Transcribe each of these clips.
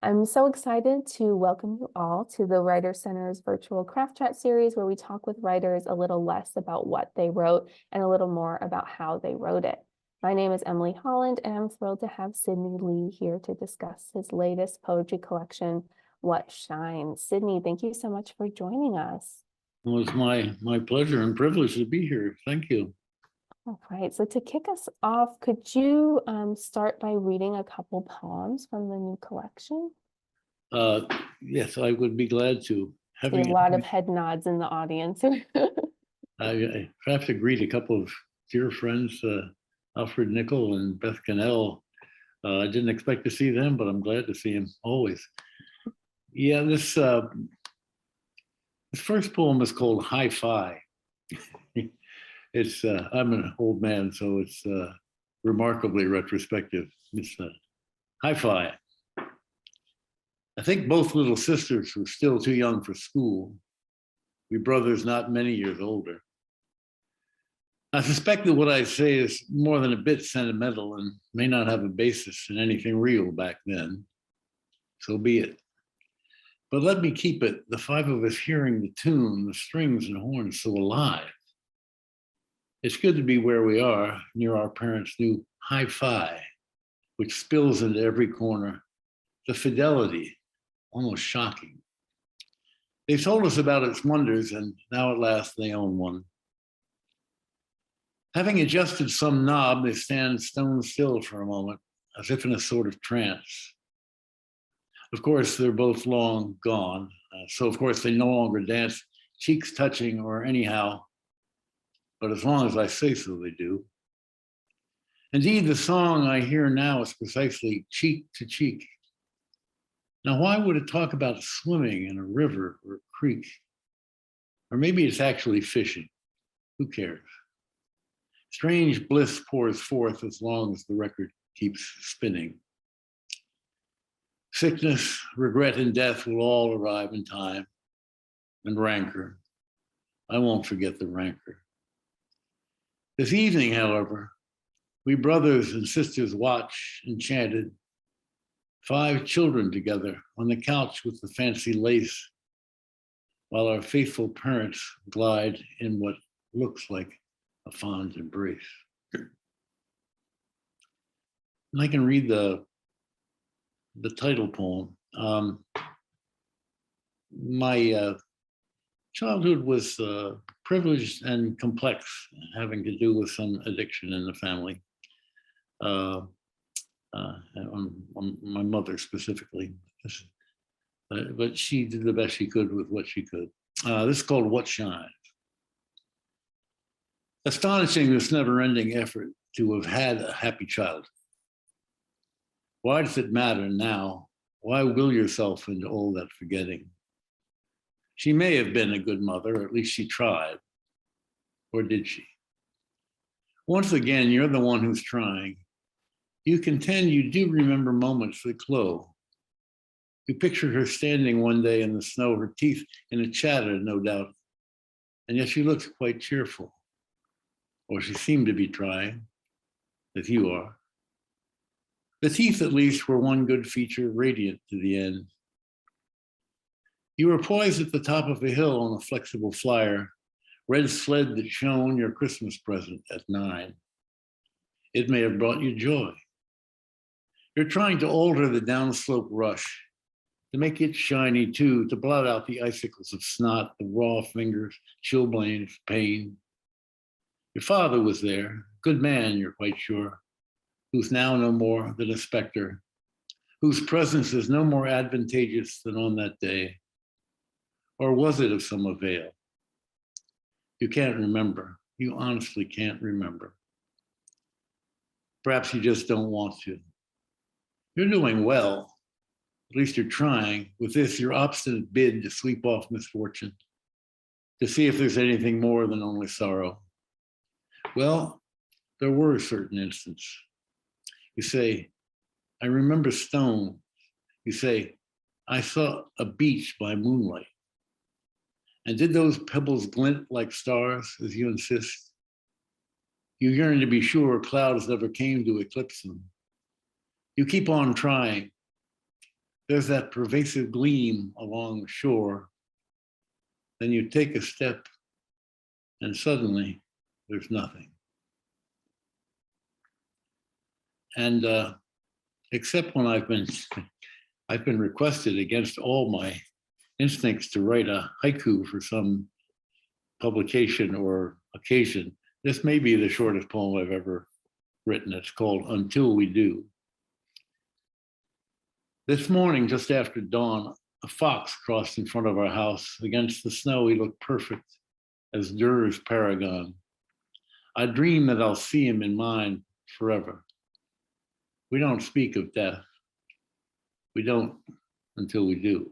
I'm so excited to welcome you all to the Writer Center's virtual craft chat series, where we talk with writers a little less about what they wrote and a little more about how they wrote it. My name is Emily Holland, and I'm thrilled to have Sydney Lea here to discuss his latest poetry collection, What Shines. Sydney, thank you so much for joining us. Well, it's my pleasure and privilege to be here. Thank you. All right, so to kick us off, could you start by reading a couple poems from the new collection? Yes, I would be glad to. A lot of head nods in the audience. I have to greet a couple of dear friends, Alfred Nickel and Beth Cannell. I didn't expect to see them, but I'm glad to see them always. Yeah, this first poem is called Hi-Fi. It's I'm an old man, so it's remarkably retrospective. It's Hi-Fi. I think both little sisters were still too young for school. We brothers not many years older. I suspect that what I say is more than a bit sentimental and may not have a basis in anything real back then. So be it. But let me keep it, the five of us hearing the tune, the strings and horns so alive. It's good to be where we are, near our parents' new hi-fi, which spills into every corner. The fidelity, almost shocking. They've told us about its wonders, and now at last they own one. Having adjusted some knob, they stand stone still for a moment, as if in a sort of trance. Of course, they're both long gone, so of course they no longer dance, cheeks touching or anyhow, but as long as I say so, they do. Indeed, the song I hear now is precisely cheek to cheek. Now, why would it talk about swimming in a river or a creek? Or maybe it's actually fishing. Who cares? Strange bliss pours forth as long as the record keeps spinning. Sickness, regret, and death will all arrive in time, and rancor. I won't forget the rancor. This evening, however, we brothers and sisters watch, enchanted, 5 children together on the couch with the fancy lace, while our faithful parents glide in what looks like a fond embrace. And I can read the title poem. My childhood was privileged and complex, having to do with some addiction in the family. My mother specifically, but she did the best she could with what she could. This is called What Shines. Astonishing, this never-ending effort to have had a happy childhood. Why does it matter now? Why will yourself into all that forgetting? She may have been a good mother, or at least she tried. Or did she? Once again, you're the one who's trying. You contend you do remember moments that glow. You pictured her standing one day in the snow, her teeth in a chatter, no doubt. And yet she looks quite cheerful. Or she seemed to be trying, as you are. The teeth, at least, were one good feature, radiant to the end. You were poised at the top of a hill on a flexible flyer, red sled that shone, your Christmas present at 9. It may have brought you joy. You're trying to alter the downslope rush, to make it shiny too, to blot out the icicles of snot, the raw fingers, chilblains, pain. Your father was there, good man, you're quite sure, who's now no more than a specter, whose presence is no more advantageous than on that day. Or was it of some avail? You can't remember. You honestly can't remember. Perhaps you just don't want to. You're doing well. At least you're trying. With this, your obstinate bid to sweep off misfortune, to see if there's anything more than only sorrow. Well, there were certain instances. You say, I remember stones. You say, I saw a beach by moonlight. And did those pebbles glint like stars, as you insist? You yearn to be sure clouds never came to eclipse them. You keep on trying. There's that pervasive gleam along the shore. Then you take a step and suddenly there's nothing. And except when I've been requested against all my instincts to write a haiku for some publication or occasion, this may be the shortest poem I've ever written. It's called Until We Do. This morning, just after dawn, a fox crossed in front of our house. Against the snow, he looked perfect as Durer's paragon. I dream that I'll see him in mine forever. We don't speak of death. We don't until we do.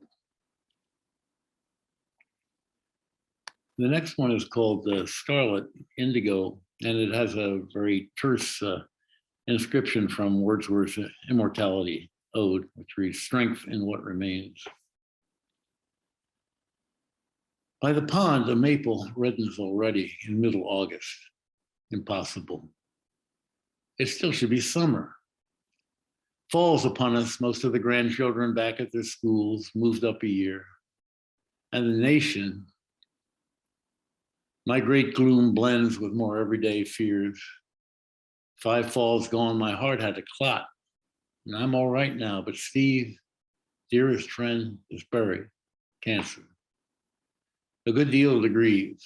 The next one is called Scarlet Indigo, and it has a very terse inscription from Wordsworth's Immortality Ode, which reads, "Strength in what remains." By the pond, a maple reddens already in middle August. Impossible. It still should be summer. Falls upon us, most of the grandchildren back at their schools, moved up a year. And the nation, my great gloom blends with more everyday fears. 5 falls gone, my heart had a clot. And I'm all right now, but Steve, dearest friend, is buried. Cancer. A good deal to grieve.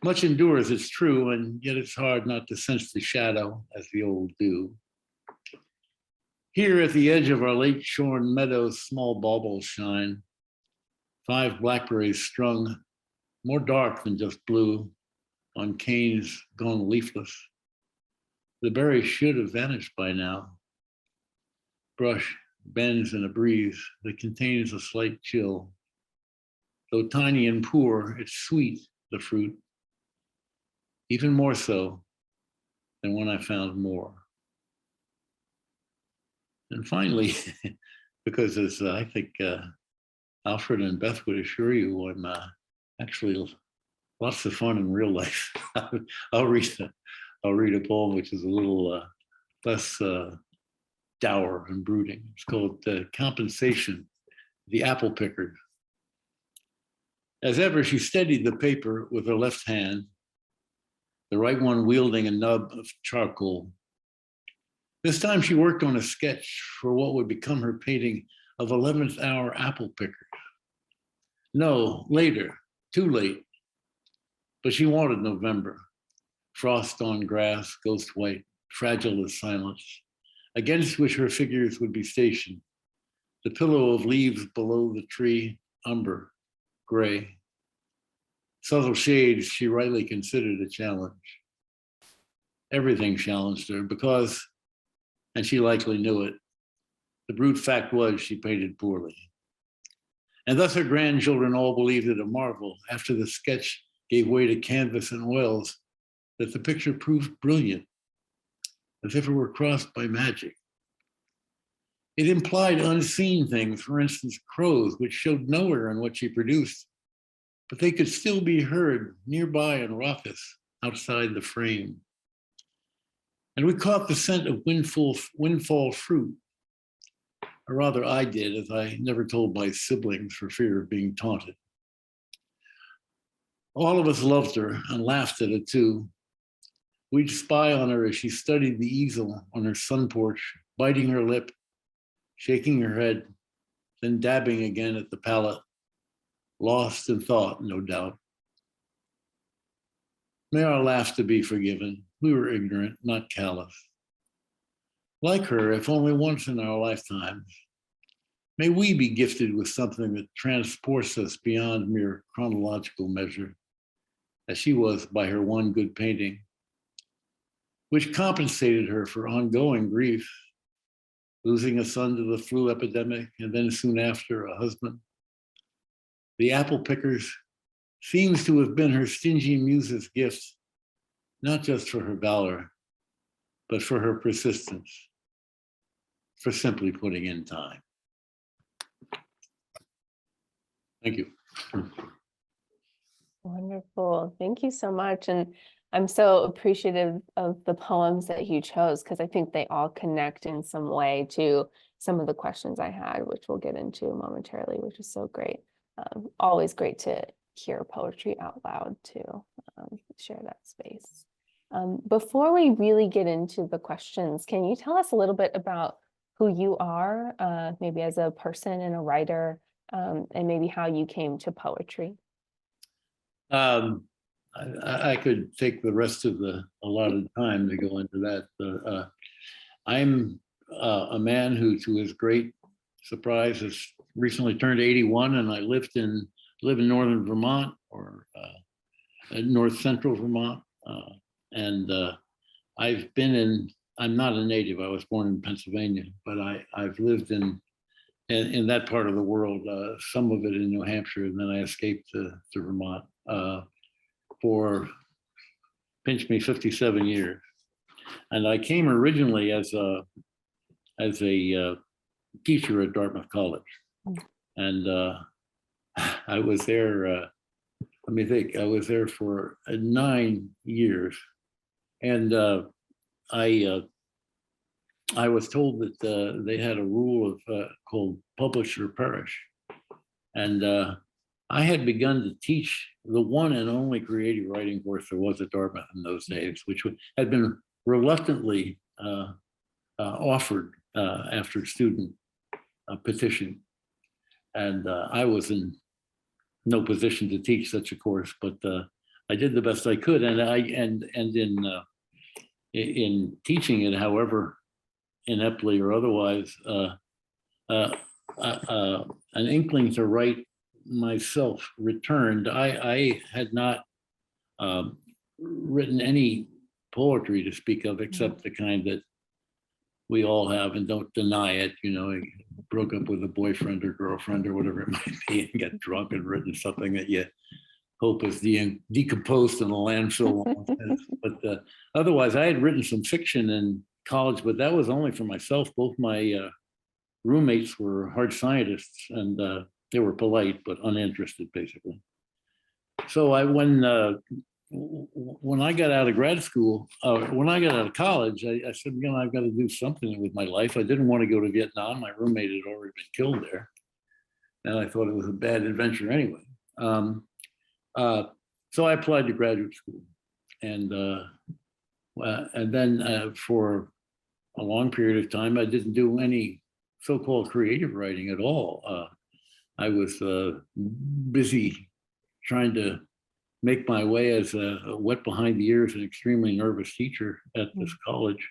Much endures, it's true, and yet it's hard not to sense the shadow, as the old do. Here at the edge of our late shorn meadows, small baubles shine. 5 blackberries strung, more dark than just blue, on canes gone leafless. The berries should have vanished by now. Brush bends in a breeze that contains a slight chill. Though tiny and poor, it's sweet, the fruit. Even more so than when I found more. And finally, because as I think Alfred and Beth would assure you, I'm actually lots of fun in real life. I'll read a poem which is a little less dour and brooding. It's called Compensation, the Apple Picker. As ever, she steadied the paper with her left hand, the right one wielding a nub of charcoal. This time she worked on a sketch for what would become her painting of 11th hour apple pickers. No, later, too late. But she wanted November. Frost on grass, ghost white, fragile as silence, against which her figures would be stationed. The pillow of leaves below the tree, umber, gray. Subtle shades she rightly considered a challenge. Everything challenged her because, and she likely knew it, the brute fact was she painted poorly. And thus her grandchildren all believed it a marvel, after the sketch gave way to canvas and oils, that the picture proved brilliant, as if it were crossed by magic. It implied unseen things, for instance, crows, which showed nowhere in what she produced, but they could still be heard nearby and raucous outside the frame. And we caught the scent of windfall fruit, or rather I did, as I never told my siblings for fear of being taunted. All of us loved her and laughed at it too. We'd spy on her as she studied the easel on her sun porch, biting her lip, shaking her head, then dabbing again at the palette, lost in thought, no doubt. May our laughter be forgiven. We were ignorant, not callous. Like her, if only once in our lifetimes, may we be gifted with something that transports us beyond mere chronological measure, as she was by her one good painting, which compensated her for ongoing grief, losing a son to the flu epidemic, and then soon after a husband. The apple pickers seems to have been her stingy muse's gift, not just for her valor, but for her persistence, for simply putting in time. Thank you. Wonderful. Thank you so much. And I'm so appreciative of the poems that you chose, because I think they all connect in some way to some of the questions I had, which we'll get into momentarily, which is so great. Always great to hear poetry out loud too, share that space. Before we really get into the questions, can you tell us a little bit about who you are, maybe as a person and a writer, and maybe how you came to poetry? I could take the rest of the allotted time to go into that. I'm a man who, to his great surprise, has recently turned 81, and I live in northern Vermont, or north central Vermont, and I've been in. I'm not a native. I was born in Pennsylvania, but I've lived in that part of the world. Some of it in New Hampshire, and then I escaped to Vermont for pinch me 57 years. And I came originally as a teacher at Dartmouth College, and I was there. Let me think. I was there for 9 years, and I was told that they had a rule of called publish or perish, and I had begun to teach the one and only creative writing course there was at Dartmouth in those days, which had been reluctantly offered after student petition, and I was in no position to teach such a course, but I did the best I could, and in teaching it, however ineptly or otherwise, an inkling to write myself returned. I had not written any poetry to speak of, except the kind that we all have, and don't deny it. You know, broke up with a boyfriend or girlfriend or whatever it might be, and got drunk and written something that you hope is decomposed in a landfill. But otherwise, I had written some fiction in college, but that was only for myself. Both my roommates were hard scientists, and they were polite but uninterested, basically. So when I got out of grad school, when I got out of college, I said, you know, I've got to do something with my life. I didn't want to go to Vietnam. My roommate had already been killed there, and I thought it was a bad adventure anyway. So I applied to graduate school, and then for a long period of time, I didn't do any so-called creative writing at all. I was busy trying to make my way as a wet behind the ears and extremely nervous teacher at this college.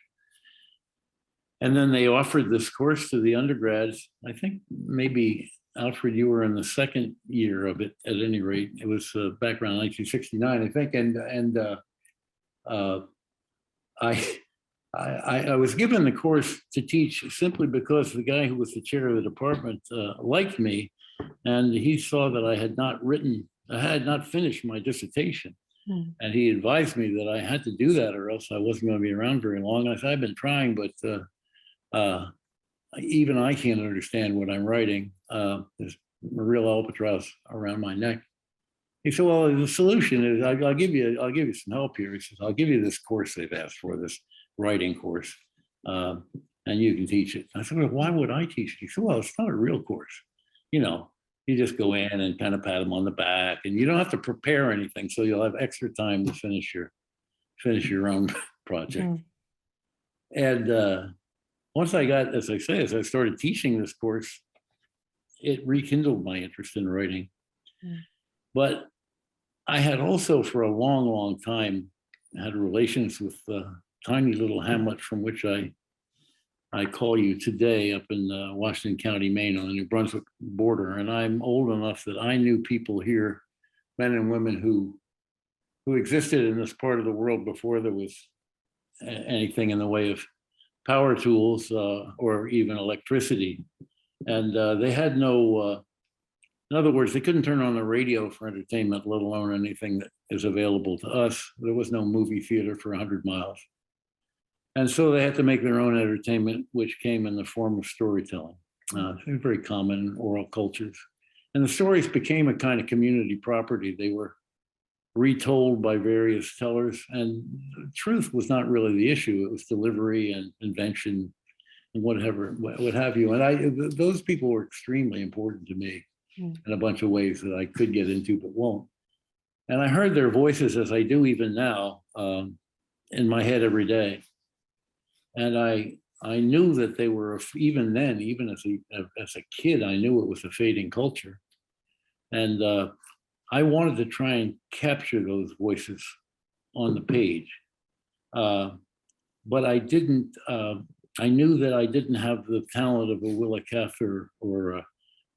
And then they offered this course to the undergrads. I think maybe, Alfred, you were in the second year of it at any rate. It was back around 1969, I think. And I was given the course to teach simply because the guy who was the chair of the department liked me, and he saw that I had not finished my dissertation. And he advised me that I had to do that or else I wasn't going to be around very long. I said, I've been trying, but even I can't understand what I'm writing. There's a real albatross around my neck. He said, well, the solution is I'll give you some help here. He says, I'll give you this course they've asked for, this writing course, and you can teach it. I said, well, why would I teach it? He said, well, it's not a real course. You know, you just go in and kind of pat them on the back, and you don't have to prepare anything. So you'll have extra time to finish your own project. And once I got, as I started teaching this course, it rekindled my interest in writing. But I had also, for a long, long time, had relations with the tiny little hamlet from which I call you today, up in Washington County, Maine, on the New Brunswick border. And I'm old enough that I knew people here, men and women who existed in this part of the world before there was anything in the way of power tools or even electricity. And they had no, in other words, they couldn't turn on the radio for entertainment, let alone anything that is available to us. There was no movie theater for 100 miles. And so they had to make their own entertainment, which came in the form of storytelling. Very common in oral cultures. And the stories became a kind of community property. They were retold by various tellers, and truth was not really the issue. It was delivery and invention and whatever, what have you. And those people were extremely important to me in a bunch of ways that I could get into, but won't. And I heard their voices, as I do even now, in my head every day. And I knew that they were, even then, even as a kid, I knew it was a fading culture. And I wanted to try and capture those voices on the page. But I didn't, I knew that I didn't have the talent of a Willa Cather or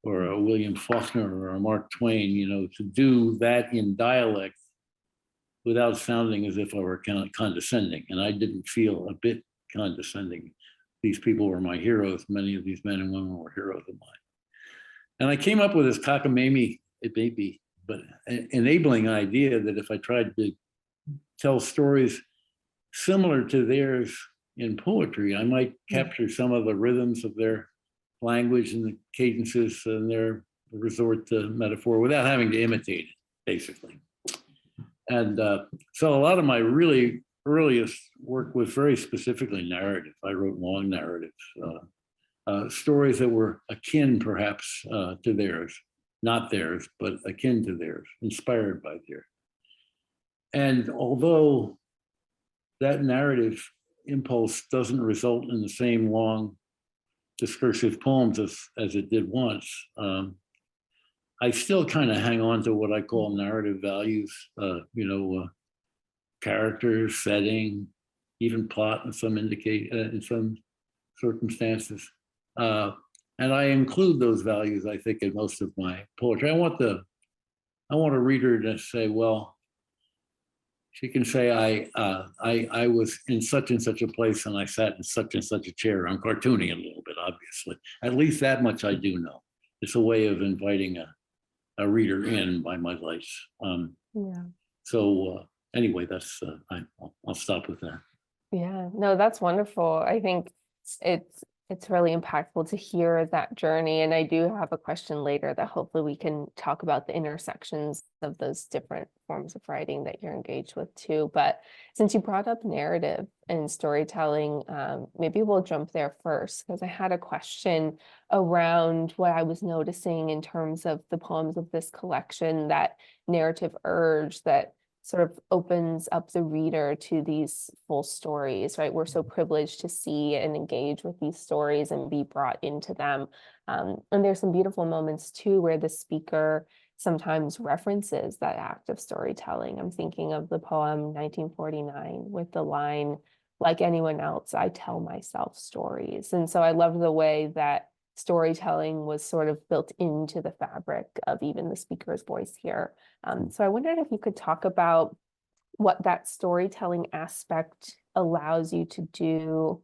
a William Faulkner or a Mark Twain, you know, to do that in dialect without sounding as if I were kind of condescending. And I didn't feel a bit condescending. These people were my heroes. Many of these men and women were heroes of mine. And I came up with this cockamamie, it may be, but enabling idea that if I tried to tell stories similar to theirs in poetry, I might capture some of the rhythms of their language and the cadences and their resort to metaphor without having to imitate it, basically. And so a lot of my really earliest work was very specifically narrative. I wrote long narratives, stories that were akin perhaps to theirs, not theirs, but akin to theirs, inspired by theirs. And although that narrative impulse doesn't result in the same long discursive poems as it did once, I still kind of hang on to what I call narrative values, characters, setting, even plot in some circumstances. And I include those values, I think, in most of my poetry. I want a reader to say, well, she can say, I was in such and such a place and I sat in such and such a chair. I'm cartooning a little bit, obviously. At least that much I do know. It's a way of inviting a reader in by my lights. So anyway, that's I'll stop with that. Yeah, no, that's wonderful. I think it's really impactful to hear that journey. And I do have a question later that hopefully we can talk about the intersections of those different forms of writing that you're engaged with too. But since you brought up narrative and storytelling, maybe we'll jump there first, because I had a question around what I was noticing in terms of the poems of this collection, that narrative urge that sort of opens up the reader to these full stories, right? We're so privileged to see and engage with these stories and be brought into them. And there's some beautiful moments too, where the speaker sometimes references that act of storytelling. I'm thinking of the poem 1949 with the line, "Like anyone else, I tell myself stories." And so I love the way that storytelling was sort of built into the fabric of even the speaker's voice here. So I wondered if you could talk about what that storytelling aspect allows you to do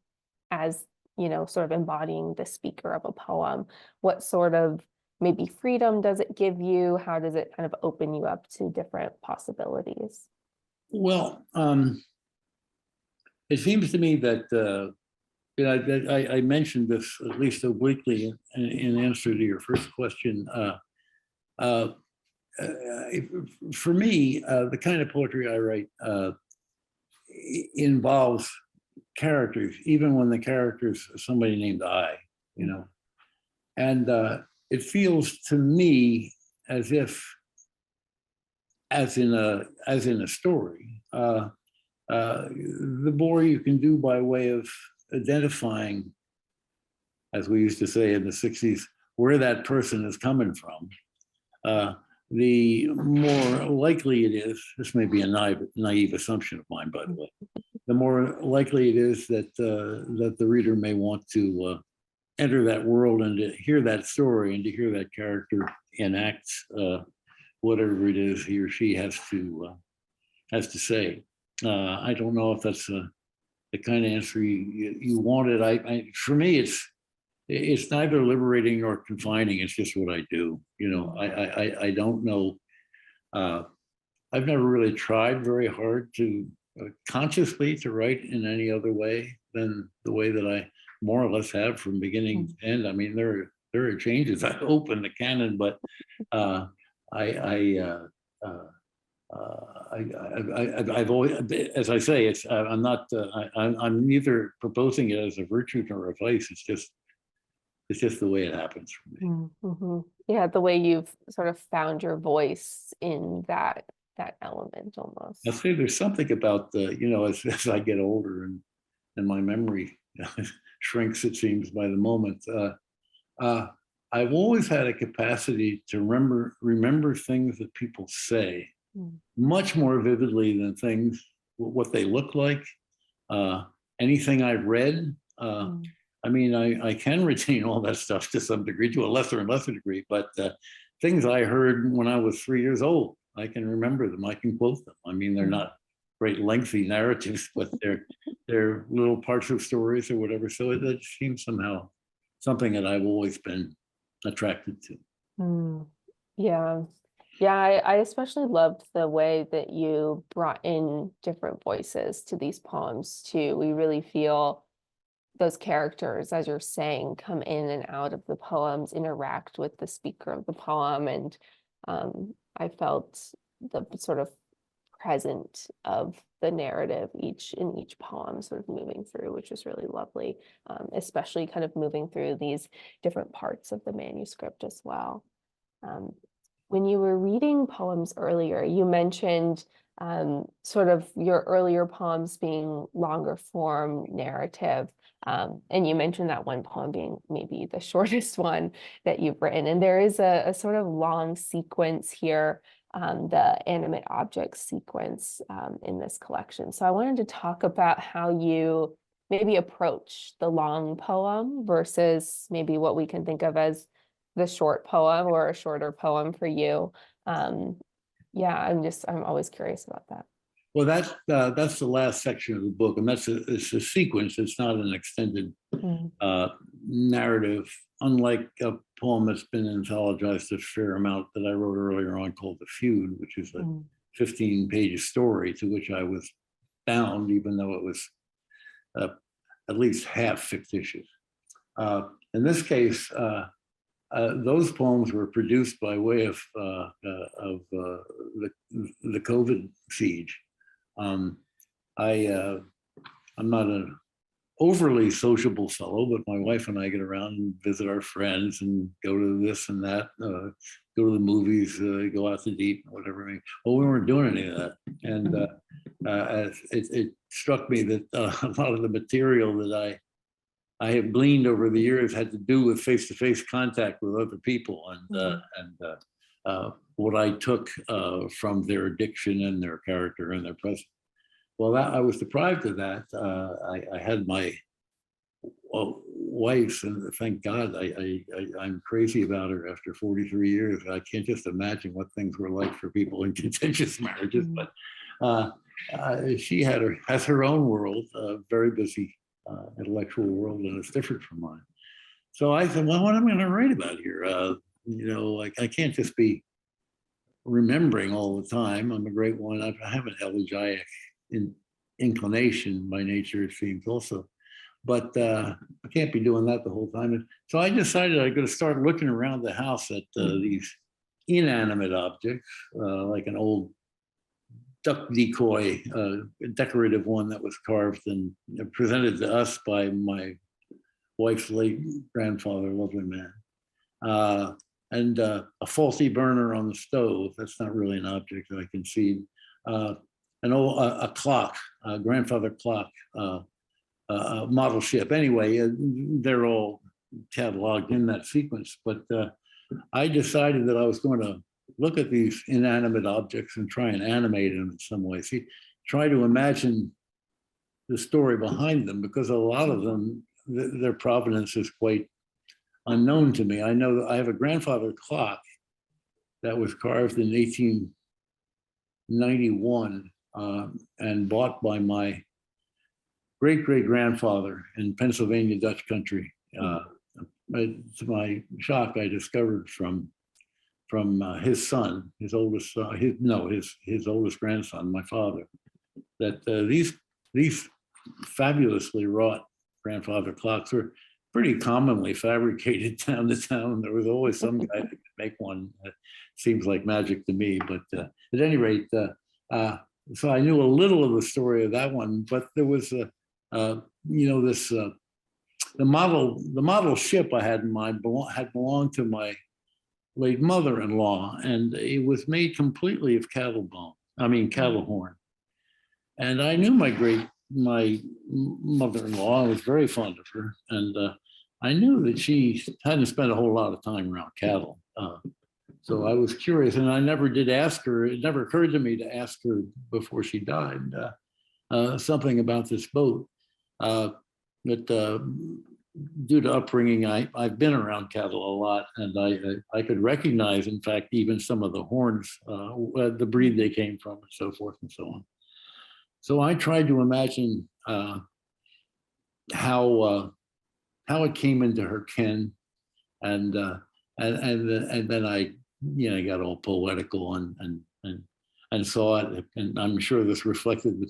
as, sort of embodying the speaker of a poem. What sort of maybe freedom does it give you? How does it kind of open you up to different possibilities? Well, it seems to me that I mentioned this at least obliquely in answer to your first question. For me, the kind of poetry I write involves characters, even when the characters are somebody named I, and it feels to me as if, as in a story, the more you can do by way of identifying, as we used to say in the 60s, where that person is coming from, the more likely it is, this may be a naive assumption of mine, by the way, the more likely it is that the reader may want to enter that world and to hear that story and to hear that character enact whatever it is he or she has to say. I don't know if that's the kind of answer you wanted. For me, it's neither liberating nor confining. It's just what I do. I don't know. I've never really tried very hard to consciously to write in any other way than the way that I more or less have from beginning to end. I mean, there are changes, I hope, in the canon, but I've always, as I say, it's I'm not I'm neither proposing it as a virtue nor a vice. It's just the way it happens for me. Mm-hmm. Yeah, the way you've sort of found your voice in that element almost. I say there's something about the, as I get older and my memory shrinks, it seems, by the moment. I've always had a capacity to remember things that people say much more vividly than things, what they look like, anything I've read. I mean, I can retain all that stuff to some degree, to a lesser and lesser degree, but things I heard when I was 3 years old, I can remember them, I can quote them. I mean, they're not great lengthy narratives, but they're little parts of stories or whatever. So it seems somehow something that I've always been attracted to. Yeah. Yeah, I especially loved the way that you brought in different voices to these poems too. We really feel those characters, as you're saying, come in and out of the poems, interact with the speaker of the poem. And I felt the sort of present of the narrative in each poem sort of moving through, which was really lovely, especially kind of moving through these different parts of the manuscript as well. When you were reading poems earlier, you mentioned sort of your earlier poems being longer form narrative. And you mentioned that one poem being maybe the shortest one that you've written. And there is a sort of long sequence here, the animate objects sequence in this collection. So I wanted to talk about how you maybe approach the long poem versus maybe what we can think of as the short poem or a shorter poem for you. Yeah, I'm always curious about that. Well, that's the last section of the book, and it's a sequence. It's not an extended narrative, unlike a poem that's been anthologized a fair amount that I wrote earlier on called The Feud, which is a 15-page story to which I was bound, even though it was at least half fictitious. In this case, those poems were produced by way of the COVID siege. I'm not an overly sociable fellow, but my wife and I get around and visit our friends and go to this and that, go to the movies, go out to eat, whatever. I mean, well, we weren't doing any of that. And it struck me that a lot of the material that I have gleaned over the years had to do with face-to-face contact with other people and what I took from their addiction and their character and their presence. Well, I was deprived of that. I had my wife, and thank God I'm crazy about her after 43 years. I can't just imagine what things were like for people in contentious marriages, but she has her own world, very busy intellectual world, and it's different from mine. So I said, well, what am I going to write about here? I can't just be remembering all the time. I'm a great one. I have an elegiac inclination by nature, it seems also, but I can't be doing that the whole time. And so I decided I'm going to start looking around the house at these inanimate objects, like an old duck decoy, decorative one that was carved and presented to us by my wife's late grandfather, lovely man. And a faulty burner on the stove. That's not really an object that I can see. A clock, a grandfather clock, a model ship. Anyway, they're all cataloged in that sequence. But I decided that I was going to look at these inanimate objects and try and animate them in some way. See, try to imagine the story behind them, because a lot of them, their provenance is quite unknown to me. I know that I have a grandfather clock that was carved in 1891 and bought by my great-great-grandfather in Pennsylvania Dutch country. To my shock, I discovered from his son, his oldest grandson, my father, that these fabulously wrought grandfather clocks were pretty commonly fabricated town to town. There was always some guy that could make one. It seems like magic to me, but at any rate, So I knew a little of the story of that one, but there was a, this the model ship I had in mind had belonged to my late mother-in-law, and it was made completely of cattle horn. And I knew my mother-in-law. I was very fond of her, and I knew that she hadn't spent a whole lot of time around cattle. So I was curious, and I never did ask her. It never occurred to me to ask her before she died something about this boat. But due to upbringing, I've been around cattle a lot, and I could recognize, in fact, even some of the horns, the breed they came from, and so forth and so on. So I tried to imagine how it came into her ken, and then I got all poetical and saw it, and I'm sure this reflected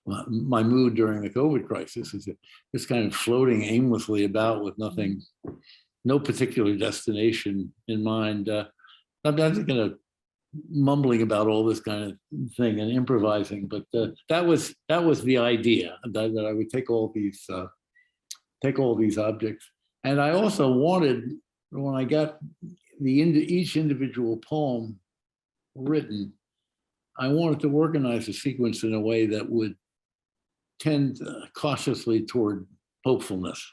my mood during the COVID crisis, is just kind of floating aimlessly about with nothing, no particular destination in mind. I'm not going to mumbling about all this kind of thing and improvising, but that was the idea, that I would take all these objects. And I also wanted, when I got each individual poem written, I wanted to organize the sequence in a way that would tend cautiously toward hopefulness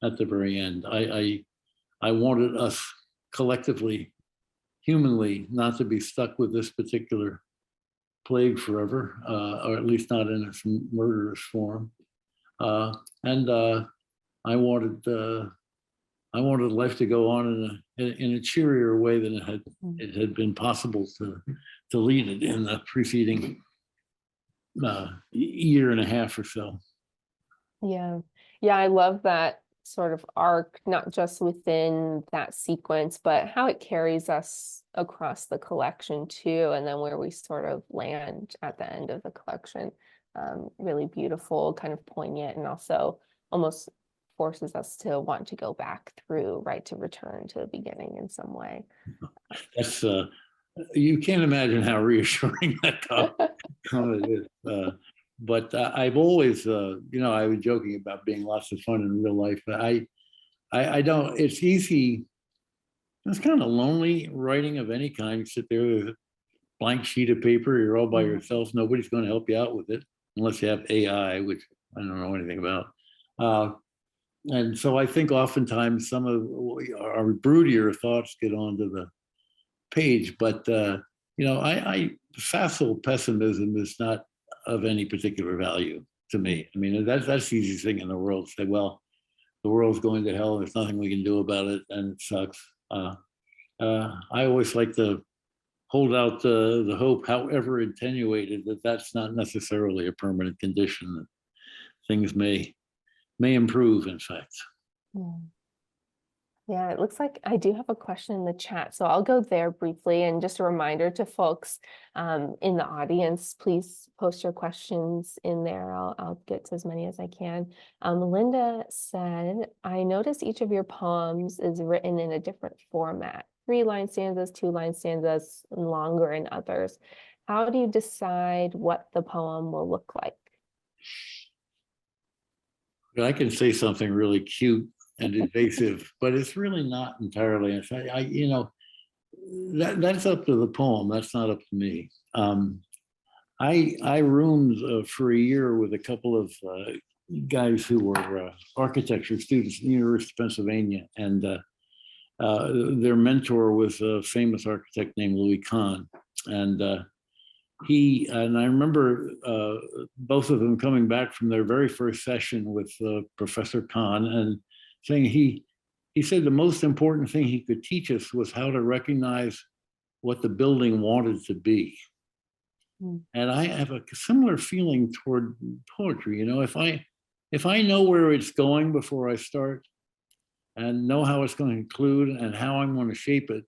at the very end. I wanted us collectively, humanly, not to be stuck with this particular plague forever, or at least not in its murderous form. And I wanted life to go on in a cheerier way than it had been possible to lead it in the preceding year and a half or so. Yeah. I love that sort of arc, not just within that sequence, but how it carries us across the collection too, and then where we sort of land at the end of the collection. Really beautiful, kind of poignant, and also almost forces us to want to go back through, right, to return to the beginning in some way. That's you can't imagine how reassuring that comment is. But I've always, I was joking about being lots of fun in real life. But I don't. It's easy. It's kind of lonely writing of any kind. You sit there with a blank sheet of paper. You're all by yourself. Nobody's going to help you out with it unless you have AI, which I don't know anything about. And so I think oftentimes some of our broodier thoughts get onto the page. But facile pessimism is not of any particular value to me. I mean, that's the easiest thing in the world. Say, well, the world's going to hell. There's nothing we can do about it, and it sucks. I always like to hold out the hope, however attenuated, that that's not necessarily a permanent condition. That things may improve, in fact. Yeah, it looks like I do have a question in the chat, so I'll go there briefly. And just a reminder to folks in the audience, please post your questions in there. I'll get to as many as I can. Linda said, I noticed each of your poems is written in a different format, 3-line stanzas, 2-line stanzas, and longer in others. How do you decide what the poem will look like? I can say something really cute and evasive, but it's really not entirely. That's up to the poem. That's not up to me. I roomed for a year with a couple of guys who were architecture students at the University of Pennsylvania, and their mentor was a famous architect named Louis Kahn, and I remember both of them coming back from their very first session with Professor Kahn and saying he said the most important thing he could teach us was how to recognize what the building wanted to be. And I have a similar feeling toward poetry. If I know where it's going before I start and know how it's going to conclude and how I'm going to shape it,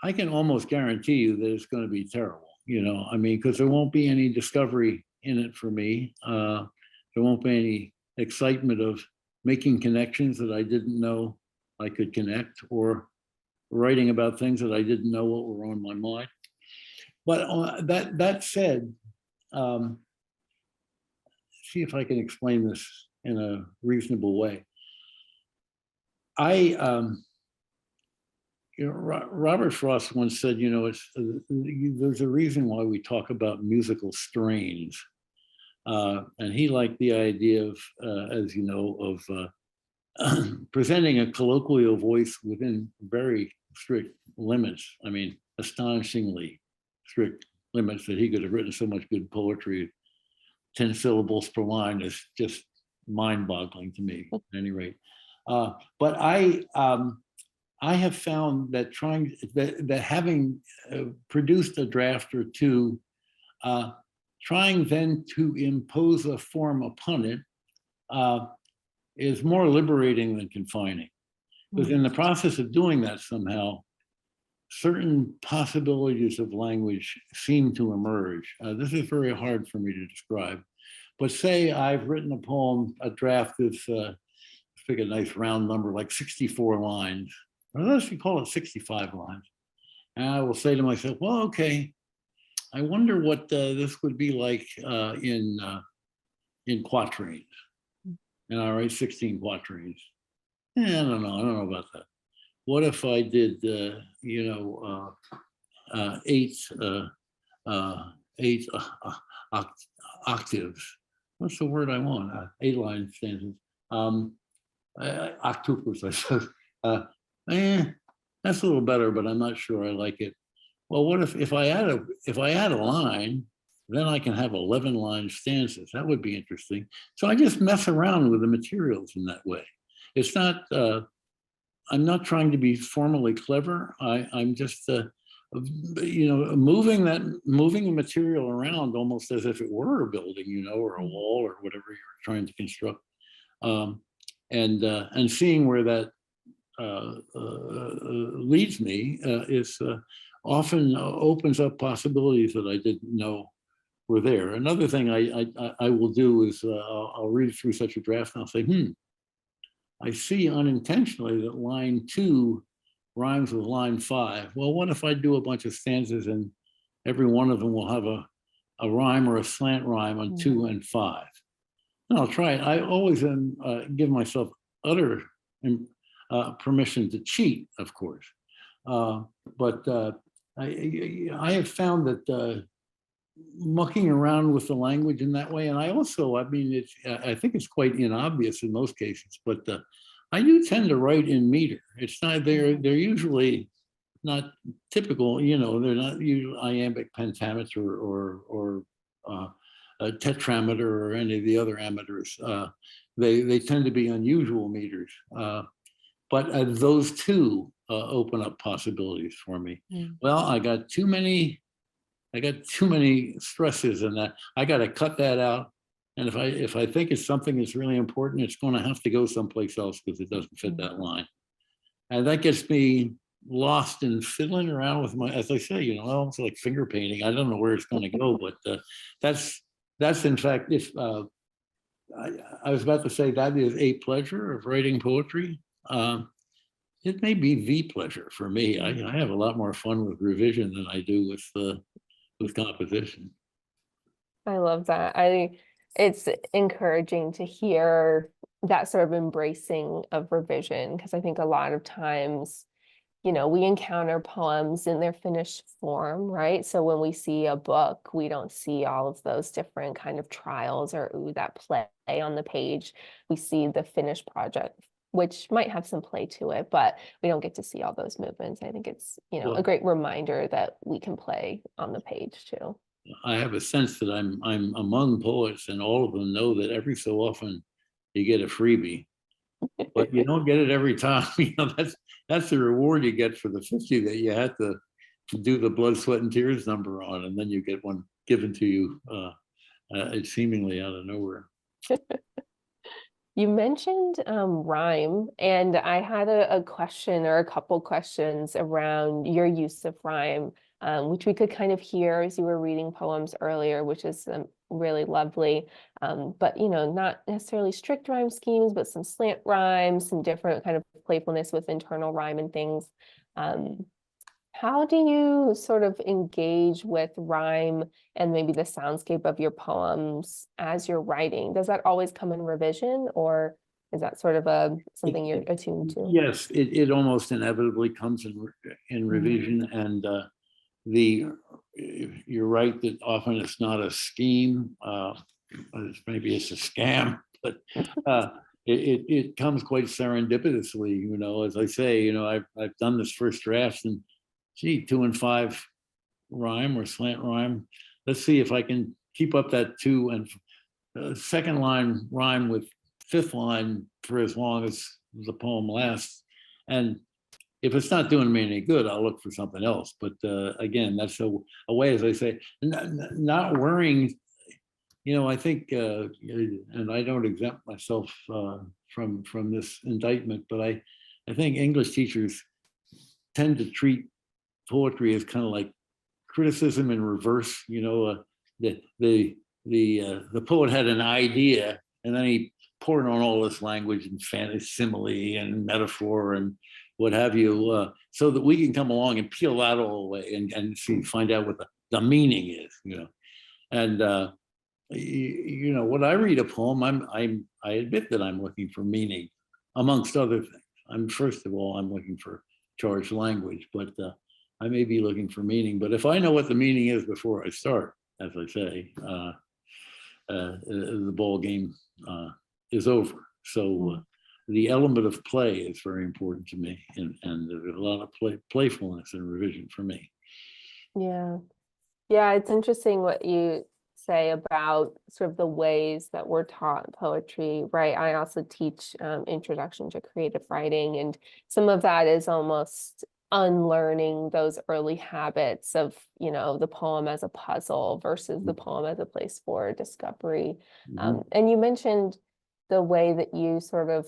I can almost guarantee you that it's going to be terrible. Because there won't be any discovery in it for me. There won't be any excitement of making connections that I didn't know I could connect, or writing about things that I didn't know what were on my mind. But that said, see if I can explain this in a reasonable way. Robert Frost once said, there's a reason why we talk about musical strains. And he liked the idea of, as you know, of presenting a colloquial voice within very strict limits. I mean, astonishingly strict limits that he could have written so much good poetry. 10 syllables per line is just mind-boggling to me, at any rate. But I have found that that having produced a draft or two, trying then to impose a form upon it is more liberating than confining. Because in the process of doing that, somehow, certain possibilities of language seem to emerge. This is very hard for me to describe. But say I've written a poem, a draft that's, pick a nice round number, like 64 lines, or let's call it 65 lines. And I will say to myself, well, okay, I wonder what this would be like in quatrains. And I write 16 quatrains. I don't know about that. What if I did, eight octaves? What's the word I want? 8 line stanzas. Octuples, I suppose. That's a little better, but I'm not sure I like it. Well, what if I add a line, then I can have 11 line stanzas. That would be interesting. So I just mess around with the materials in that way. It's not. I'm not trying to be formally clever. I'm just, moving the material around almost as if it were a building, or a wall or whatever you're trying to construct, and seeing where that leads me is often opens up possibilities that I didn't know were there. Another thing I will do is I'll read through such a draft and I'll say, I see unintentionally that line 2 rhymes with line 5. Well, what if I do a bunch of stanzas and every one of them will have a rhyme or a slant rhyme on 2 and 5? And I'll try it. I always give myself utter permission to cheat, of course. But I have found that mucking around with the language in that way, and I think it's quite inobvious in most cases, but I do tend to write in meter. It's not they're usually not typical, they're not usually iambic pentameter or a tetrameter or any of the other ameters. They tend to be unusual meters, but those two open up possibilities for me. Well, I got too many stresses in that. I got to cut that out. And if I think it's something that's really important, it's going to have to go someplace else because it doesn't fit that line. And that gets me lost in fiddling around with as I say, it's like finger painting. I don't know where it's going to go, but that's in fact, if I was about to say that is a pleasure of writing poetry. It may be the pleasure for me. I have a lot more fun with revision than I do with composition. I love that. It's encouraging to hear that sort of embracing of revision, because I think a lot of times, we encounter poems in their finished form, right? So when we see a book, we don't see all of those different kind of trials or that play on the page. We see the finished project, which might have some play to it, but we don't get to see all those movements. I think it's, a great reminder that we can play on the page too. I have a sense that I'm among poets, and all of them know that every so often you get a freebie, but you don't get it every time. That's the reward you get for the 50 that you had to do the blood, sweat, and tears number on, and then you get one given to you it's seemingly out of nowhere. You mentioned rhyme, and I had a question or a couple questions around your use of rhyme, which we could kind of hear as you were reading poems earlier, which is really lovely. But not necessarily strict rhyme schemes, but some slant rhymes, some different kind of playfulness with internal rhyme and things. How do you sort of engage with rhyme and maybe the soundscape of your poems as you're writing? Does that always come in revision, or is that sort of something you're attuned to? Yes, it almost inevitably comes in revision, and you're right that often it's not a scheme, maybe it's a scam, but it comes quite serendipitously. You know, as I say, you know, I've done this first draft, and gee, 2 and 5 rhyme or slant rhyme. Let's see if I can keep up that 2 and second line rhyme with fifth line for as long as the poem lasts. And if it's not doing me any good, I'll look for something else. But again, that's a way, as I say, not worrying. You know, I think, and I don't exempt myself from this indictment, but I think English teachers tend to treat poetry as kind of like criticism in reverse. You know, the poet had an idea, and then he poured on all this language and fantasy, simile, and metaphor, and what have you, so that we can come along and peel that all away and find out what the meaning is. You know, and you know, when I read a poem, I admit that I'm looking for meaning, amongst other things. First of all, I'm looking for charged language, but I may be looking for meaning. But if I know what the meaning is before I start, as I say, the ball game is over. So the element of play is very important to me, and there's a lot of playfulness in revision for me. Yeah. Yeah, it's interesting what you say about sort of the ways that we're taught poetry, right? I also teach Introduction to Creative Writing, and some of that is almost unlearning those early habits of, you know, the poem as a puzzle versus the poem as a place for discovery. And you mentioned the way that you sort of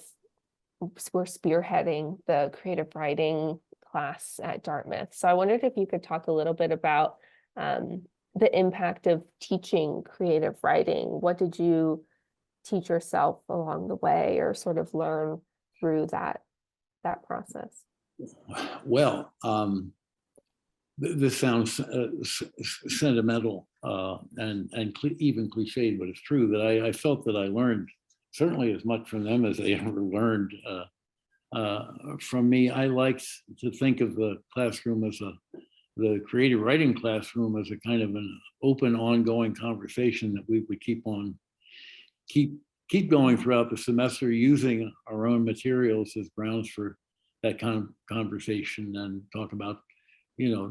were spearheading the creative writing class at Dartmouth. So I wondered if you could talk a little bit about the impact of teaching creative writing. What did you teach yourself along the way, or sort of learn through that process? Well, this sounds sentimental and even cliched, but it's true that I felt that I learned certainly as much from them as they ever learned from me. I liked to think of the classroom as the creative writing classroom as a kind of an open, ongoing conversation that we would keep going throughout the semester, using our own materials as grounds for that kind of conversation, and talk about, you know,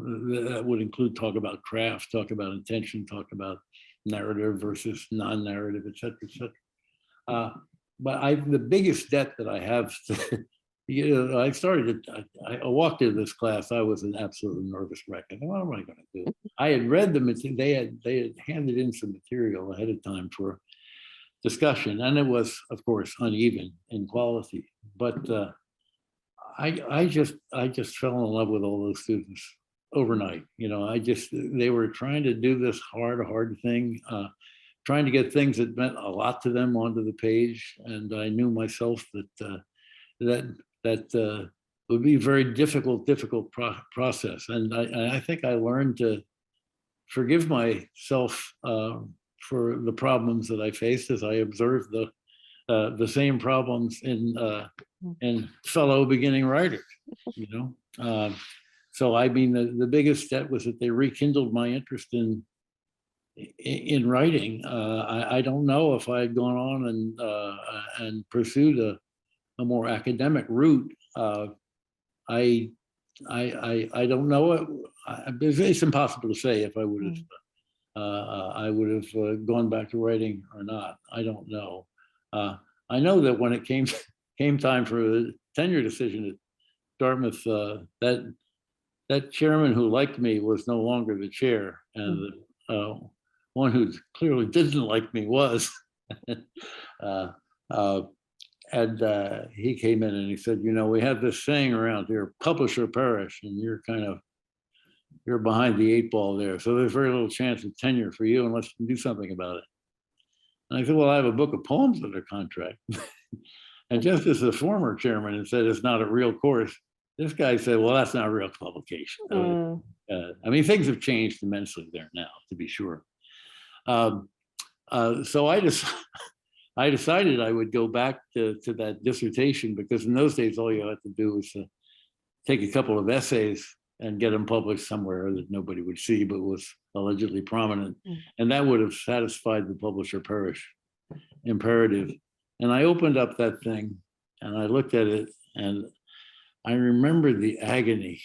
that would include talk about craft, talk about intention, talk about narrative versus non-narrative, et cetera, et cetera. But the biggest debt that I have, you know, I walked into this class, I was an absolute nervous wreck. I thought, what am I going to do? I had read the material, they had handed in some material ahead of time for discussion, and it was, of course, uneven in quality. But I just fell in love with all those students overnight. You know, they were trying to do this hard thing, trying to get things that meant a lot to them onto the page, and I knew myself that would be a very difficult process. And I think I learned to forgive myself for the problems that I faced as I observed the same problems in fellow beginning writers, you know. So I mean, the biggest debt was that they rekindled my interest in writing. I don't know if I had gone on and pursued a more academic route. I don't know. It's impossible to say if I would have gone back to writing or not. I don't know. I know that when it came time for the tenure decision at Dartmouth, that chairman who liked me was no longer the chair, and the one who clearly didn't like me was. And he came in and he said, you know, we have this saying around here, publish or perish, and you're behind the 8 ball there. So there's very little chance of tenure for you unless you can do something about it. And I said, well, I have a book of poems under contract. And just as the former chairman had said, it's not a real course, This guy said, well, that's not a real publication. I mean, things have changed immensely there now, to be sure. So I decided I would go back to that dissertation, because in those days, all you had to do was take a couple of essays and get them published somewhere that nobody would see, but was allegedly prominent. And that would have satisfied the publisher perish imperative. And I opened up that thing and I looked at it, and I remembered the agony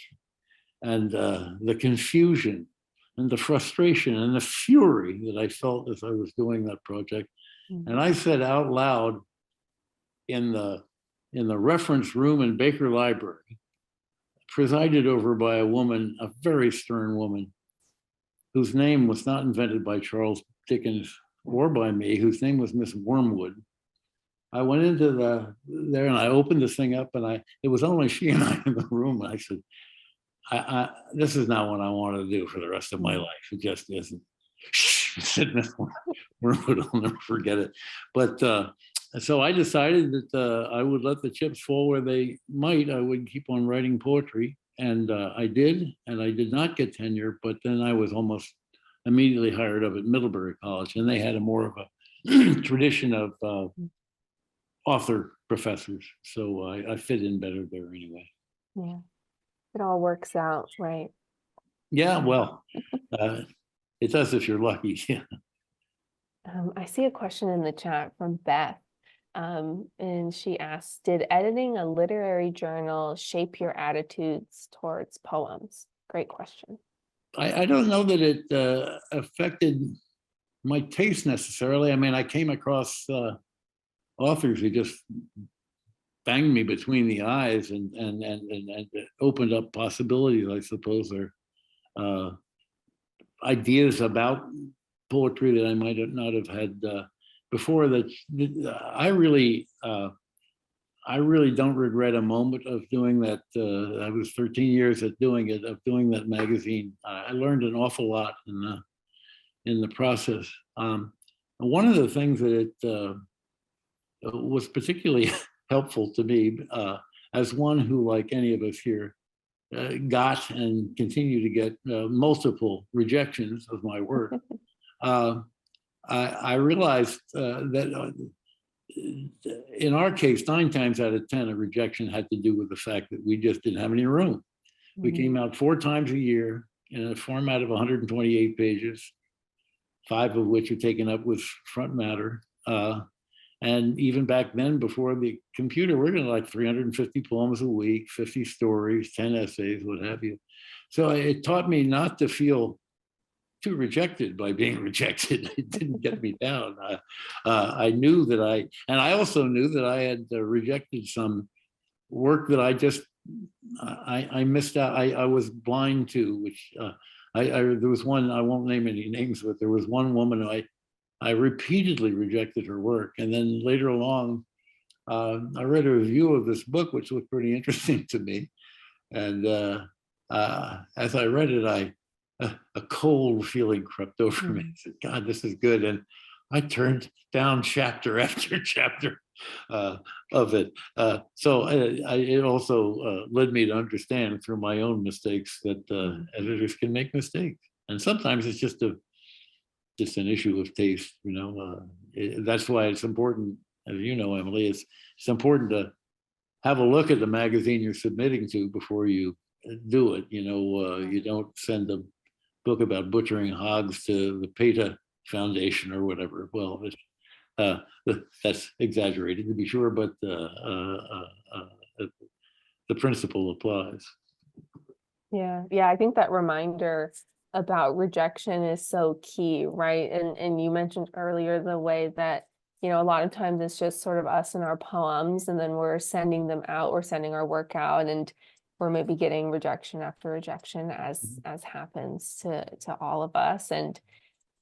and the confusion and the frustration and the fury that I felt as I was doing that project. And I said out loud in the reference room in Baker Library, presided over by a woman, a very stern woman, whose name was not invented by Charles Dickens or by me, whose name was Miss Wormwood. I went into there and I opened this thing up, and it was only she and I in the room. And I said, this is not what I want to do for the rest of my life. It just isn't. Shh, said Miss Wormwood, I'll never forget it. But so I decided that I would let the chips fall where they might. I would keep on writing poetry, and I did, and I did not get tenure, but then I was almost immediately hired up at Middlebury College, and they had a more of a tradition of author professors. So I fit in better there anyway. Yeah, it all works out, right? Yeah, well, it does if you're lucky. Yeah. I see a question in the chat from Beth. And she asked, did editing a literary journal shape your attitudes towards poems? Great question. I don't know that it affected my taste necessarily. I mean, I came across authors who just banged me between the eyes and opened up possibilities, I suppose, or ideas about poetry that I might have not have had before. That I really don't regret a moment of doing that. I was 13 years at doing it, of doing that magazine. I learned an awful lot in the process. One of the things that it was particularly helpful to me, as one who, like any of us here, got and continue to get multiple rejections of my work. I realized that in our case, 9 times out of 10, a rejection had to do with the fact that we just didn't have any room. We came out 4 times a year in a format of 128 pages, 5 of which are taken up with front matter. And even back then, before the computer, we're going to like 350 poems a week, 50 stories, 10 essays, what have you. So it taught me not to feel too rejected by being rejected. It didn't get me down. I knew that I also knew that I had rejected some work that I missed out. I was blind to, which there was one, I won't name any names, but there was one woman who I repeatedly rejected her work. And then later along, I read a review of this book, which looked pretty interesting to me. And as I read it, a cold feeling crept over me. I said, God, this is good. And I turned down chapter after chapter of it. So it also led me to understand through my own mistakes that editors can make mistakes. And sometimes it's just an issue of taste, you know. That's why it's important, as you know, Emily, it's important to have a look at the magazine you're submitting to before you do it. You know, you don't send a book about butchering hogs to the PETA Foundation or whatever. Well, that's exaggerated to be sure, but the principle applies. Yeah, I think that reminder about rejection is so key, right? And you mentioned earlier the way that, you know, a lot of times it's just sort of us and our poems, and then we're sending them out, we're sending our work out, and we're maybe getting rejection after rejection as happens to all of us. And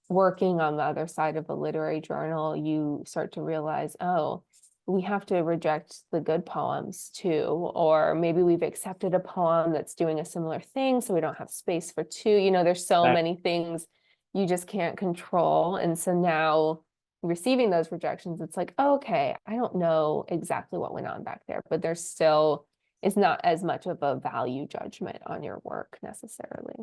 working on the other side of a literary journal, you start to realize, oh, we have to reject the good poems too, or maybe we've accepted a poem that's doing a similar thing, so we don't have space for 2. You know, there's so many things you just can't control. And so now receiving those rejections, it's like, oh, okay, I don't know exactly what went on back there, but there's still is not as much of a value judgment on your work necessarily.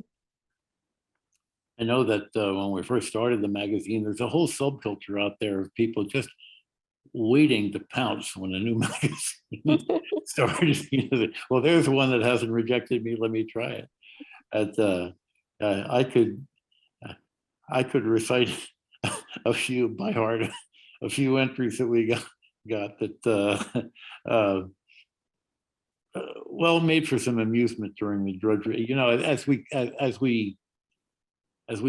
I know that when we first started the magazine, there's a whole subculture out there of people just waiting to pounce when a new magazine started. Well, there's one that hasn't rejected me. Let me try it. And I could recite a few by heart, a few entries that we got that well made for some amusement during the drudgery. You know, as we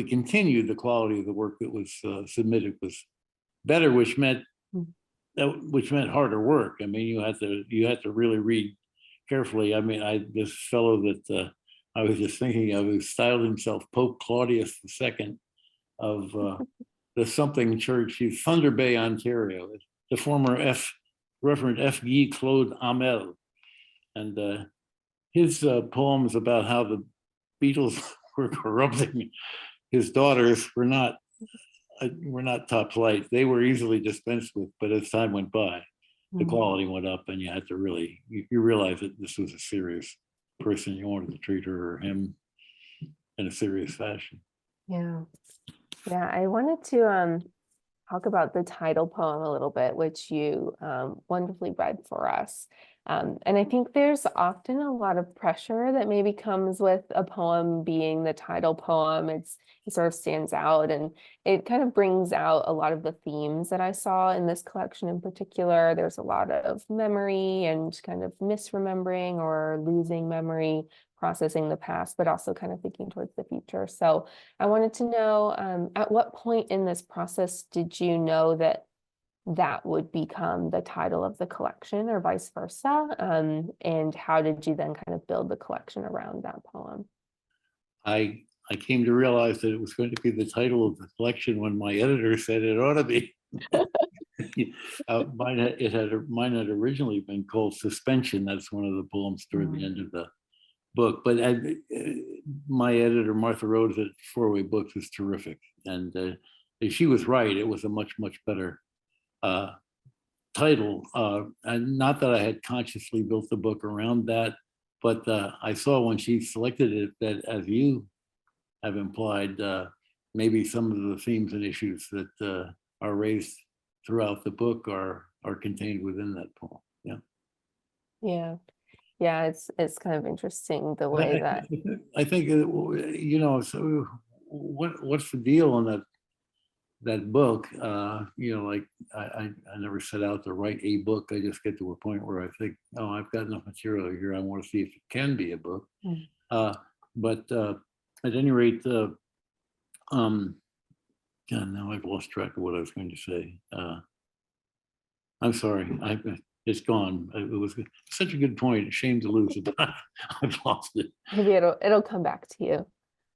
continued, the quality of the work that was submitted was better, which meant harder work. I mean, you had to really read carefully. I mean, this fellow that I was just thinking of, who styled himself Pope Claudius II of the something church, he's Thunder Bay, Ontario, the former Reverend F.G. Claude Amel, and his poems about how the Beatles were corrupting his daughters were not top flight. They were easily dispensed with, but as time went by, the quality went up, and you had to really, you realize that this was a serious person. You wanted to treat her or him in a serious fashion. Yeah. Yeah, I wanted to talk about the title poem a little bit, which you wonderfully read for us. And I think there's often a lot of pressure that maybe comes with a poem being the title poem. It sort of stands out, and it kind of brings out a lot of the themes that I saw in this collection in particular. There's a lot of memory and kind of misremembering or losing memory, processing the past, but also kind of thinking towards the future. So I wanted to know, at what point in this process did you know that that would become the title of the collection, or vice versa? And how did you then kind of build the collection around that poem? I came to realize that it was going to be the title of the collection when my editor said it ought to be. Mine had originally been called Suspension. That's one of the poems toward the end of the book. But my editor, Martha Rhodes at Four-Way Books, is terrific. And she was right. It was a much, much better title. And not that I had consciously built the book around that, but I saw when she selected it that, as you have implied, maybe some of the themes and issues that are raised throughout the book are contained within that poem. Yeah. Yeah. Yeah, it's kind of interesting the way that I think you know. So what's the deal on that book? You know, like I never set out to write a book. I just get to a point where I think, oh, I've got enough material here. I want to see if it can be a book. But at any rate, God, now I've lost track of what I was going to say. I'm sorry. It's gone. It was such a good point. Shame to lose it. I've lost it. maybe it'll come back to you.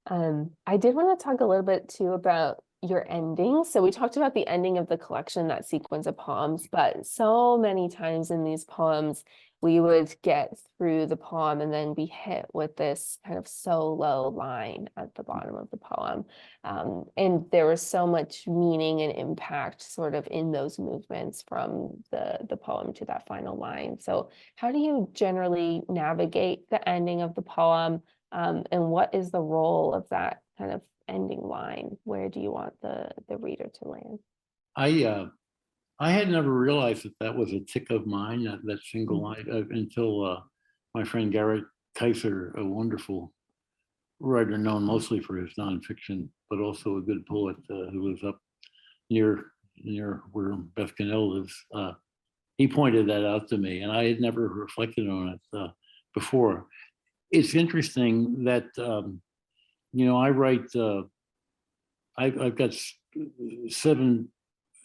I did want to talk a little bit too about your ending. So we talked about the ending of the collection, that sequence of poems, but so many times in these poems, we would get through the poem and then be hit with this kind of solo line at the bottom of the poem. And there was so much meaning and impact sort of in those movements from the poem to that final line. So how do you generally navigate the ending of the poem? And what is the role of that kind of ending line? Where do you want the reader to land? I had never realized that was a tick of mine, that single line, until my friend Garrett Kaiser, a wonderful writer known mostly for his nonfiction, but also a good poet who lives up near where Beth Cannell lives. He pointed that out to me, and I had never reflected on it before. It's interesting that you know, I write. I've got seven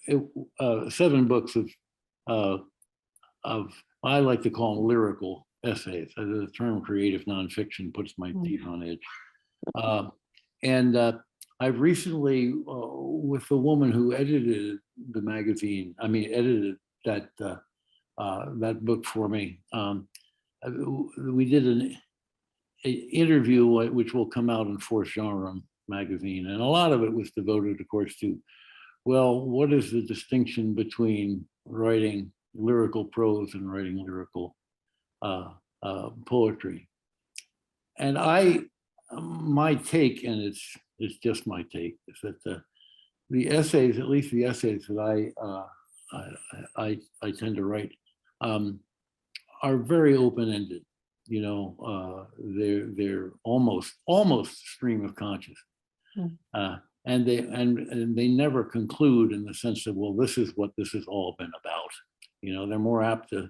books of I like to call them lyrical essays. The term creative nonfiction puts my teeth on edge. And I've recently, with the woman who edited the magazine, edited that book for me. We did an interview which will come out in Fourth Genre magazine, and a lot of it was devoted, of course, to, well, what is the distinction between writing lyrical prose and writing lyrical poetry. And my take, and it's just my take, is that the essays, at least the essays that I tend to write, are very open-ended. You know, they're almost stream of conscious, and they never conclude in the sense that, well, this is what this has all been about. You know, they're more apt to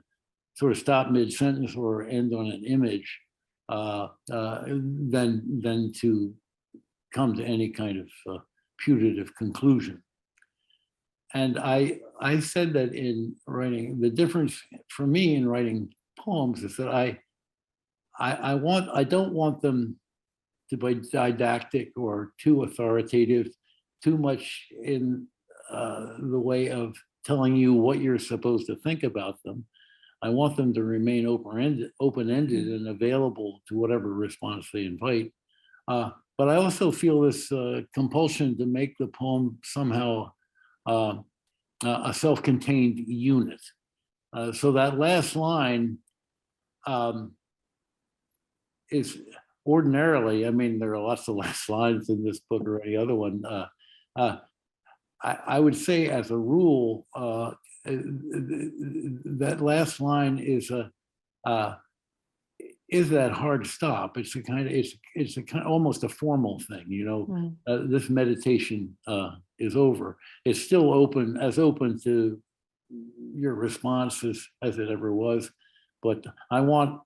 sort of stop mid-sentence or end on an image than to come to any kind of putative conclusion. And I said that in writing, the difference for me in writing poems is that I don't want them to be didactic or too authoritative, too much in the way of telling you what you're supposed to think about them. I want them to remain open-ended and available to whatever response they invite. But I also feel this compulsion to make the poem somehow a self-contained unit. So that last line is ordinarily, I mean, there are lots of last lines in this book or any other one. I would say as a rule, that last line is that hard stop. It's a kind of almost a formal thing, you know. This meditation is over. It's still open to your responses as it ever was, but I want,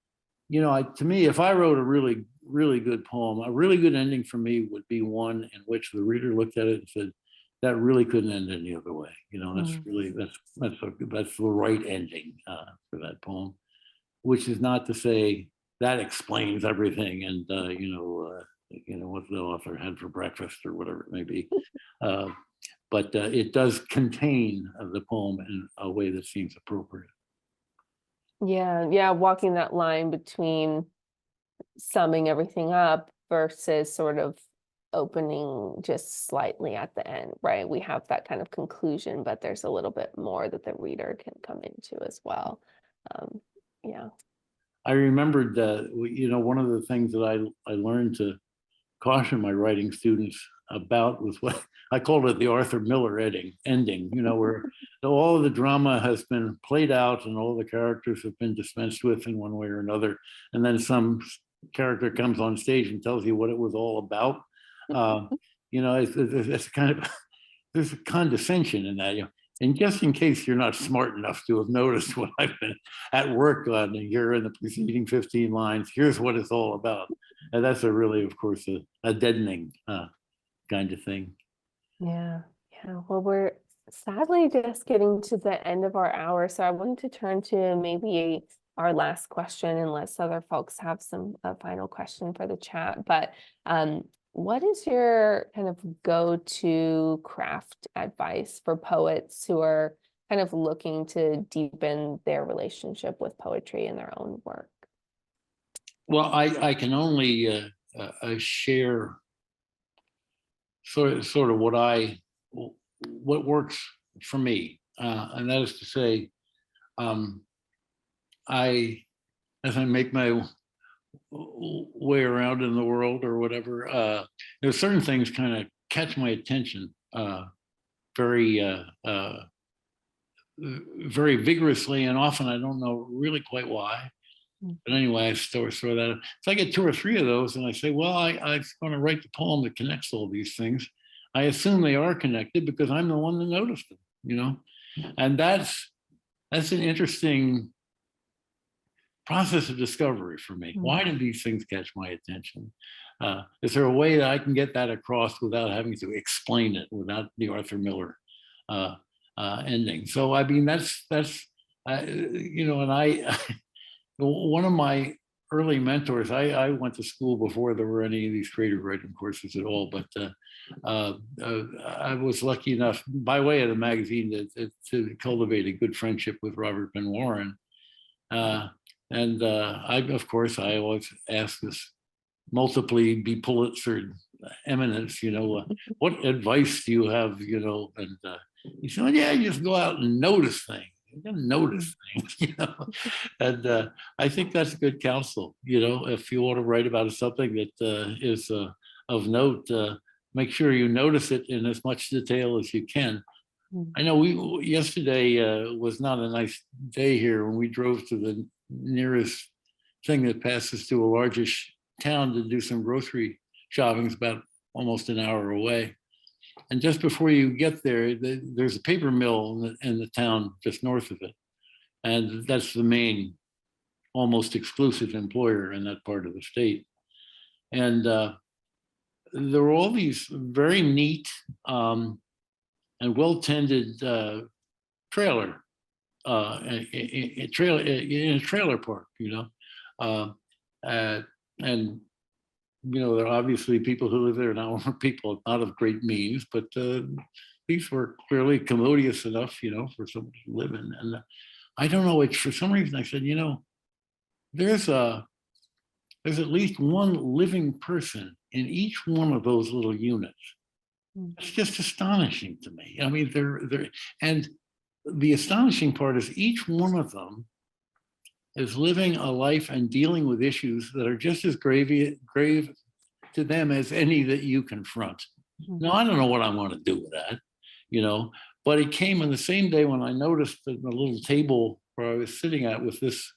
you know, to me, if I wrote a really, really good poem, a really good ending for me would be one in which the reader looked at it and said, that really couldn't end any other way. You know, that's really, that's the right ending for that poem, which is not to say that explains everything and, you know, what the author had for breakfast or whatever it may be. But it does contain the poem in a way that seems appropriate. Yeah, walking that line between summing everything up versus sort of opening just slightly at the end, right? We have that kind of conclusion, but there's a little bit more that the reader can come into as well. Yeah. I remembered that, you know, one of the things that I learned to caution my writing students about was what I called it the Arthur Miller ending, you know, where all of the drama has been played out and all the characters have been dispensed with in one way or another. And then some character comes on stage and tells you what it was all about. You know, it's kind of, there's a condescension in that, you know. And just in case you're not smart enough to have noticed what I've been at work on here in the preceding 15 lines, here's what it's all about. And that's a really, of course, a deadening kind of thing. Yeah. Well, we're sadly just getting to the end of our hour. So I wanted to turn to maybe our last question, unless other folks have a final question for the chat. But what is your kind of go-to craft advice for poets who are kind of looking to deepen their relationship with poetry in their own work? Well, I can only share sort of what works for me, and that is to say, as I make my way around in the world or whatever, there's certain things kind of catch my attention very very vigorously, and often I don't know really quite why. But anyway, I still throw that in. So I get 2 or 3 of those and I say, well, I'm going to write the poem that connects all these things. I assume they are connected because I'm the one that noticed them, you know? And that's an interesting process of discovery for me. Why do these things catch my attention? Is there a way that I can get that across without having to explain it, without the Arthur Miller ending? So, I mean, that's you know, and one of my early mentors, I went to school before there were any of these creative writing courses at all, but I was lucky enough, by way of the magazine, to cultivate a good friendship with Robert Ben Warren. And of course, I always ask this multiply be Pulitzer eminence, you know, what advice do you have, you know? And he said, yeah, you just go out and notice things. You gotta notice things, And I think that's good counsel. If you want to write about something that is of note, make sure you notice it in as much detail as you can. I know yesterday was not a nice day here when we drove to the nearest thing that passes through a largish town to do some grocery shopping. It's about almost an hour away. And just before you get there, there's a paper mill in the town just north of it. And that's the main, almost exclusive employer in that part of the state. And there were all these very neat and well-tended trailer in a trailer park, and there are obviously people who live there now are people not of great means, but these were clearly commodious enough, for someone to live in. And I don't know, for some reason I said, there's at least one living person in each one of those little units. It's just astonishing to me. I mean, and the astonishing part is each one of them is living a life and dealing with issues that are just as grave to them as any that you confront. Now, I don't know what I want to do with that, but it came on the same day when I noticed that the little table where I was sitting at with this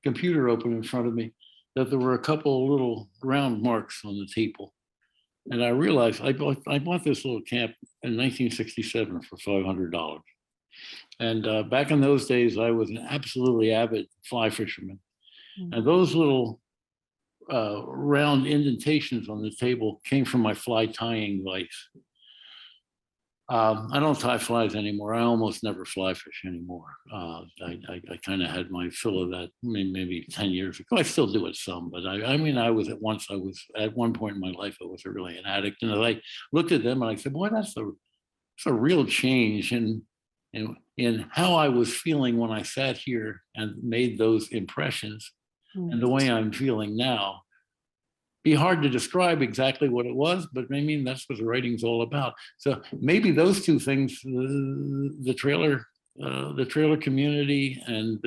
computer open in front of me, that there were a couple of little round marks on the table. And I realized I bought this little camp in 1967 for $500. And back in those days, I was an absolutely avid fly fisherman. And those little round indentations on the table came from my fly tying vise. I don't tie flies anymore. I almost never fly fish anymore. I kind of had my fill of that maybe 10 years ago. I still do it some, but I was at one point in my life, I was really an addict. And I looked at them and I said, boy, that's a real change in how I was feeling when I sat here and made those impressions and the way I'm feeling now. Be hard to describe exactly what it was, but I mean, that's what the writing's all about. So maybe those two things, the trailer community and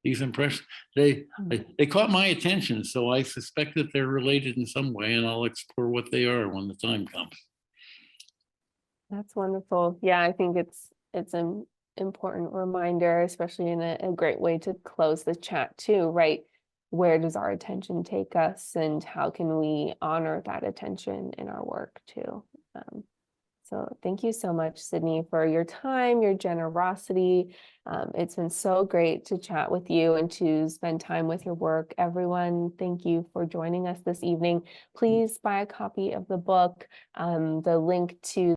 these impressions, they caught my attention. So I suspect that they're related in some way, and I'll explore what they are when the time comes. That's wonderful. Yeah, I think it's an important reminder, especially in a great way to close the chat too, right? Where does our attention take us, and how can we honor that attention in our work too? So thank you so much, Sydney, for your time, your generosity. It's been so great to chat with you and to spend time with your work. Everyone, thank you for joining us this evening. Please buy a copy of the book. The link to